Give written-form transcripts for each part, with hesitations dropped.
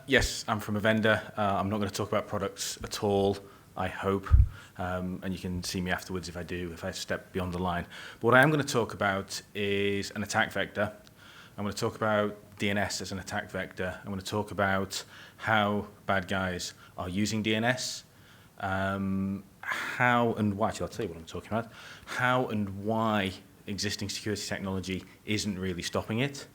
Yes, I'm from a vendor. I'm not going to talk about products at all, I hope. And you can see me afterwards if I do, if I step beyond the line. But what I am going to talk about is an attack vector. I'm going to talk about DNS as an attack vector. I'm going to talk about how bad guys are using DNS, how and why, actually I'll tell you what I'm talking about, how and why existing security technology isn't really stopping it,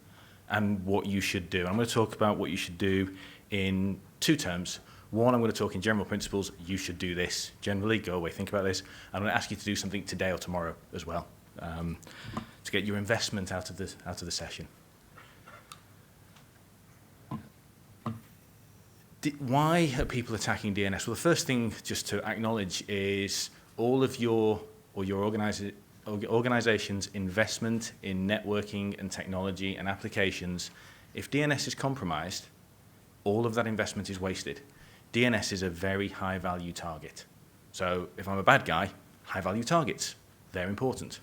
and what you should do. I'm going to talk about what you should do in two terms. One, I'm going to talk in general principles. You should do this. Generally, go away, think about this. I'm going to ask you to do something today or tomorrow as well to get your investment out of the session. Why are people attacking DNS? Well, the first thing just to acknowledge is all of your organization's investment in networking and technology and applications. If DNS is compromised, all of that investment is wasted. DNS is a very high value target. So if I'm a bad guy, high value targets, they're important.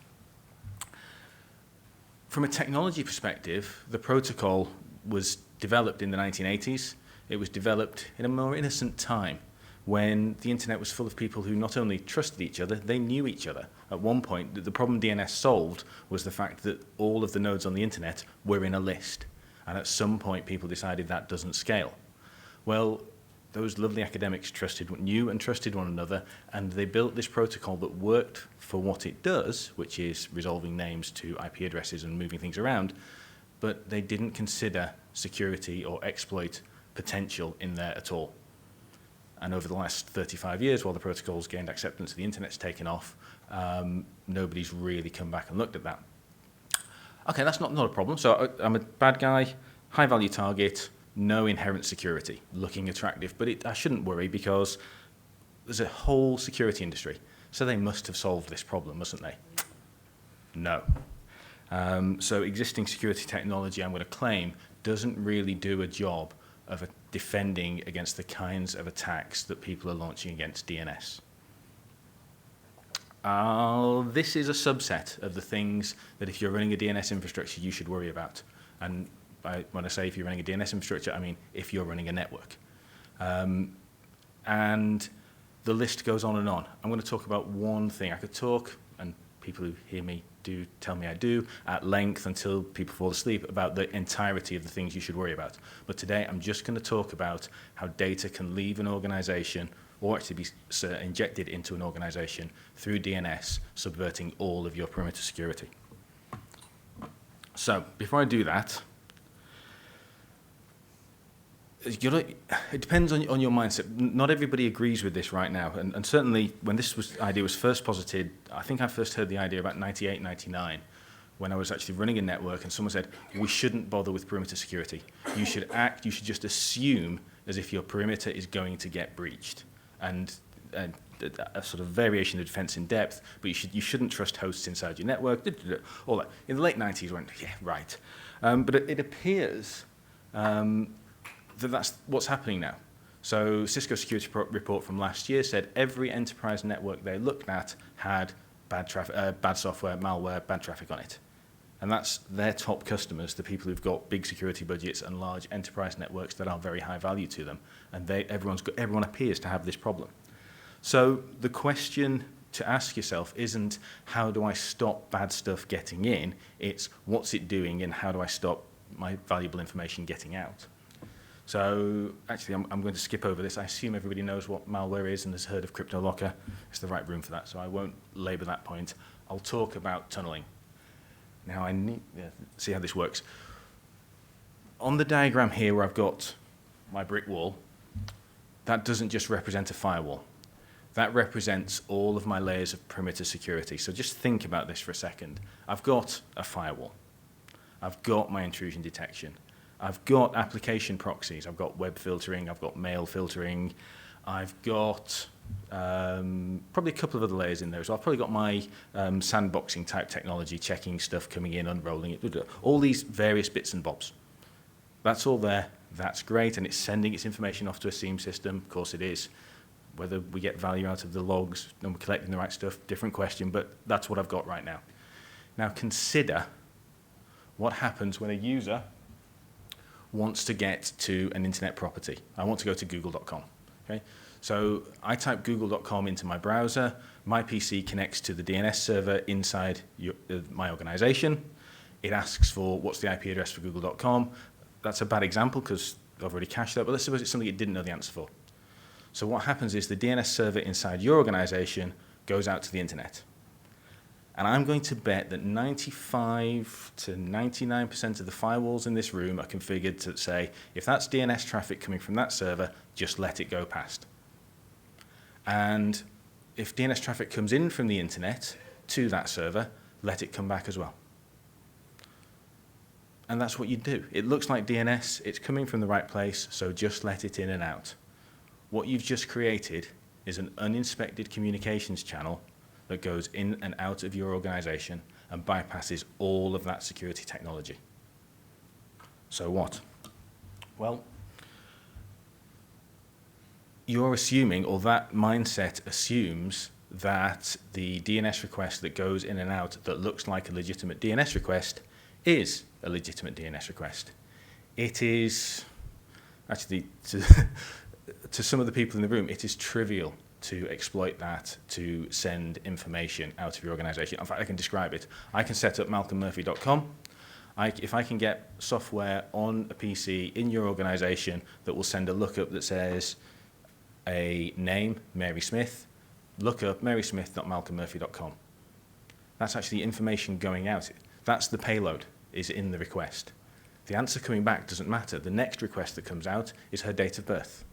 From a technology perspective, the protocol was developed in the 1980s. It was developed in a more innocent time when the internet was full of people who not only trusted each other, they knew each other. At one point, the problem DNS solved was the fact that all of the nodes on the internet were in a list. And at some point, people decided that doesn't scale. Well, those lovely academics knew and trusted one another, and they built this protocol that worked for what it does, which is resolving names to IP addresses and moving things around, but they didn't consider security or exploit potential in there at all. And over the last 35 years, while the protocol's gained acceptance, the internet's taken off, nobody's really come back and looked at that. Okay, that's not a problem. So I'm a bad guy, high value target, no inherent security, looking attractive. But I shouldn't worry because there's a whole security industry. So they must have solved this problem, mustn't they? No. So existing security technology, I'm going to claim, doesn't really do a job of defending against the kinds of attacks that people are launching against DNS. This is a subset of the things that if you're running a DNS infrastructure, you should worry about. And when I say if you're running a DNS infrastructure, I mean if you're running a network. And the list goes on and on. I'm going to talk about one thing. I could talk, and people who hear me do tell me I do, at length until people fall asleep about the entirety of the things you should worry about. But today I'm just going to talk about how data can leave an organization or actually be injected into an organization through DNS, subverting all of your perimeter security. So before I do that, it depends on your mindset. Not everybody agrees with this right now. And certainly when this idea was first posited, I think I first heard the idea about 98, 99, when I was actually running a network and someone said, we shouldn't bother with perimeter security. You should just assume as if your perimeter is going to get breached. And a sort of variation of defense in depth, but you shouldn't trust hosts inside your network, all that. In the late 90s, I went, yeah, right. But it appears that's what's happening now. So Cisco security report from last year said every enterprise network they looked at had bad software, malware, bad traffic on it. And that's their top customers, the people who've got big security budgets and large enterprise networks that are very high value to them. And everyone appears to have this problem. So the question to ask yourself isn't how do I stop bad stuff getting in, it's what's it doing and how do I stop my valuable information getting out. So actually, I'm going to skip over this. I assume everybody knows what malware is and has heard of CryptoLocker. It's the right room for that, so I won't labor that point. I'll talk about tunneling. Now, I need to see how this works. On the diagram here where I've got my brick wall, that doesn't just represent a firewall. That represents all of my layers of perimeter security. So just think about this for a second. I've got a firewall. I've got my intrusion detection. I've got application proxies. I've got web filtering. I've got mail filtering. I've got probably a couple of other layers in there. So I've probably got my sandboxing type technology, checking stuff coming in, unrolling it, all these various bits and bobs. That's all there. That's great. And it's sending its information off to a SIEM system. Of course it is. Whether we get value out of the logs and we're collecting the right stuff, different question, but that's what I've got right now. Now consider what happens when a user wants to get to an internet property. I want to go to google.com. Okay? So I type google.com into my browser. My PC connects to the DNS server inside my organization. It asks for what's the IP address for google.com. That's a bad example because I've already cached that, but let's suppose it's something it didn't know the answer for. So what happens is the DNS server inside your organization goes out to the internet. And I'm going to bet that 95 to 99% of the firewalls in this room are configured to say, if that's DNS traffic coming from that server, just let it go past. And if DNS traffic comes in from the internet to that server, let it come back as well. And that's what you do. It looks like DNS, it's coming from the right place, so just let it in and out. What you've just created is an uninspected communications channel that goes in and out of your organization and bypasses all of that security technology. So what? Well, you're assuming, or that mindset assumes, that the DNS request that goes in and out that looks like a legitimate DNS request is a legitimate DNS request. It is, actually, to some of the people in the room, it is trivial to exploit that to send information out of your organization. In fact, I can describe it. I can set up malcolmmurphy.com. If I can get software on a PC in your organization that will send a lookup that says a name, Mary Smith, look up marysmith.malcolmmurphy.com. That's actually information going out. That's the payload, is in the request. The answer coming back doesn't matter. The next request that comes out is her date of birth.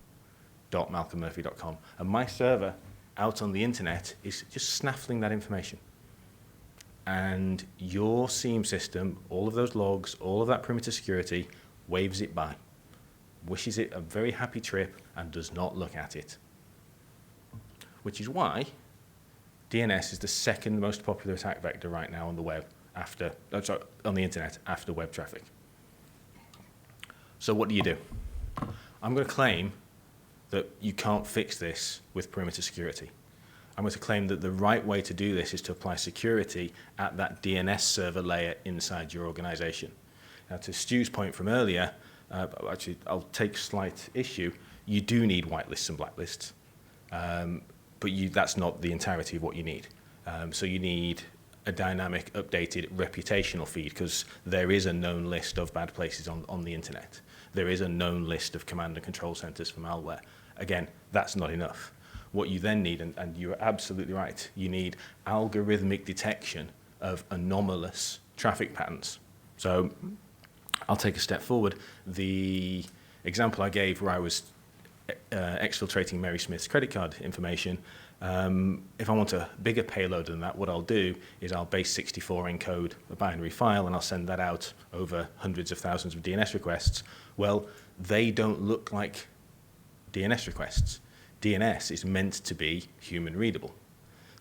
.malcolmmurphy.com, and my server out on the internet is just snaffling that information. And your SIEM system, all of those logs, all of that perimeter security, waves it by, wishes it a very happy trip, and does not look at it. Which is why DNS is the second most popular attack vector right now on the web on the internet after web traffic. So what do you do? I'm going to claim that you can't fix this with perimeter security. I'm going to claim that the right way to do this is to apply security at that DNS server layer inside your organization. Now, to Stu's point from earlier, actually, I'll take slight issue. You do need whitelists and blacklists, but that's not the entirety of what you need. So you need a dynamic, updated reputational feed, because there is a known list of bad places on the internet. There is a known list of command and control centers for malware. Again, that's not enough. What you then need, and you're absolutely right, you need algorithmic detection of anomalous traffic patterns. So I'll take a step forward. The example I gave where I was exfiltrating Mary Smith's credit card information, if I want a bigger payload than that, what I'll do is I'll base 64 encode a binary file, and I'll send that out over hundreds of thousands of DNS requests. Well, they don't look like DNS requests. DNS is meant to be human readable.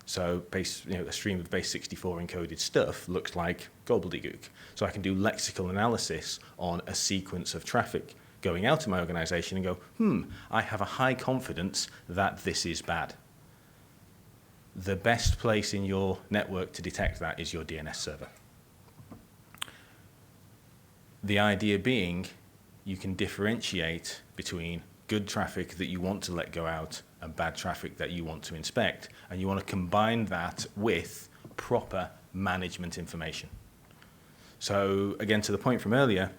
So a stream of base 64 encoded stuff looks like gobbledygook. So I can do lexical analysis on a sequence of traffic going out of my organization and go, I have a high confidence that this is bad. The best place in your network to detect that is your DNS server. The idea being, you can differentiate between good traffic that you want to let go out and bad traffic that you want to inspect, and you want to combine that with proper management information. So again, to the point from earlier,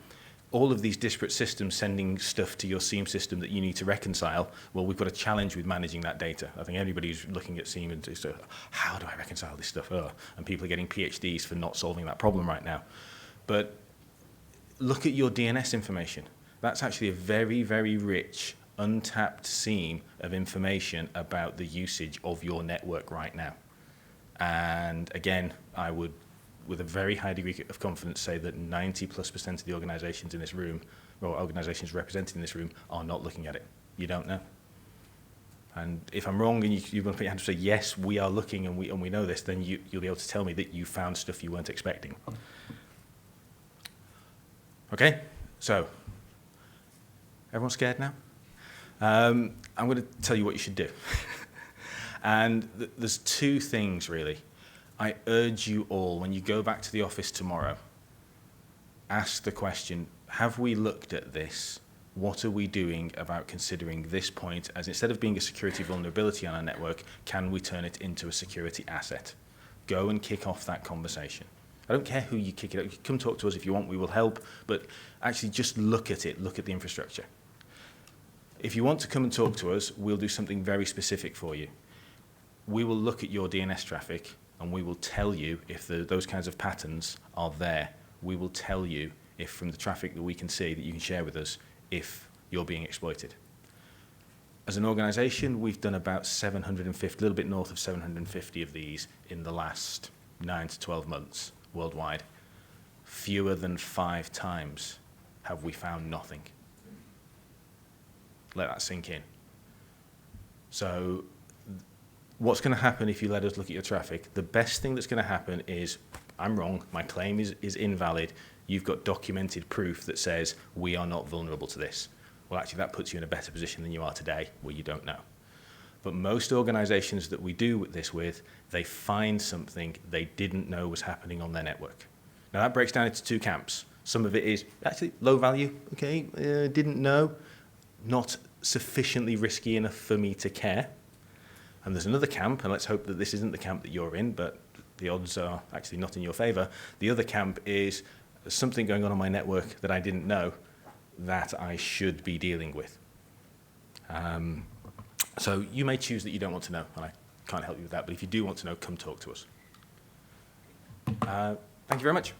all of these disparate systems sending stuff to your SIEM system that you need to reconcile, well, we've got a challenge with managing that data. I think everybody who's looking at SIEM and says, how do I reconcile this stuff? And people are getting PhDs for not solving that problem right now. But look at your DNS information. That's actually a very, very rich, untapped seam of information about the usage of your network right now. And again, I would, with a very high degree of confidence, say that 90+% of the organizations in this room, or organizations represented in this room, are not looking at it. You don't know. And if I'm wrong and you're going to put your hand up and say, yes, we are looking and we know this, then you'll be able to tell me that you found stuff you weren't expecting. Okay, so everyone scared now? I'm going to tell you what you should do. And there's two things, really. I urge you all, when you go back to the office tomorrow, ask the question, have we looked at this? What are we doing about considering this point as, instead of being a security vulnerability on our network, can we turn it into a security asset? Go and kick off that conversation. I don't care who you kick it up. You come talk to us if you want, we will help, but actually just look at it, look at the infrastructure. If you want to come and talk to us, we'll do something very specific for you. We will look at your DNS traffic and we will tell you if those kinds of patterns are there. We will tell you if, from the traffic that we can see that you can share with us, if you're being exploited. As an organization, we've done about 750, a little bit north of 750 of these in the last 9 to 12 months worldwide. Fewer than 5 times have we found nothing. Let that sink in. So what's going to happen if you let us look at your traffic? The best thing that's going to happen is, I'm wrong, my claim is invalid. You've got documented proof that says we are not vulnerable to this. Well, actually, that puts you in a better position than you are today, where you don't know. But most organizations that we do this with, they find something they didn't know was happening on their network. Now, that breaks down into 2 camps. Some of it is actually low value, okay, didn't know, not sufficiently risky enough for me to care. And there's another camp, and let's hope that this isn't the camp that you're in, but the odds are actually not in your favor. The other camp is, there's something going on my network that I didn't know that I should be dealing with. So you may choose that you don't want to know, and I can't help you with that, but if you do want to know, come talk to us. Thank you very much.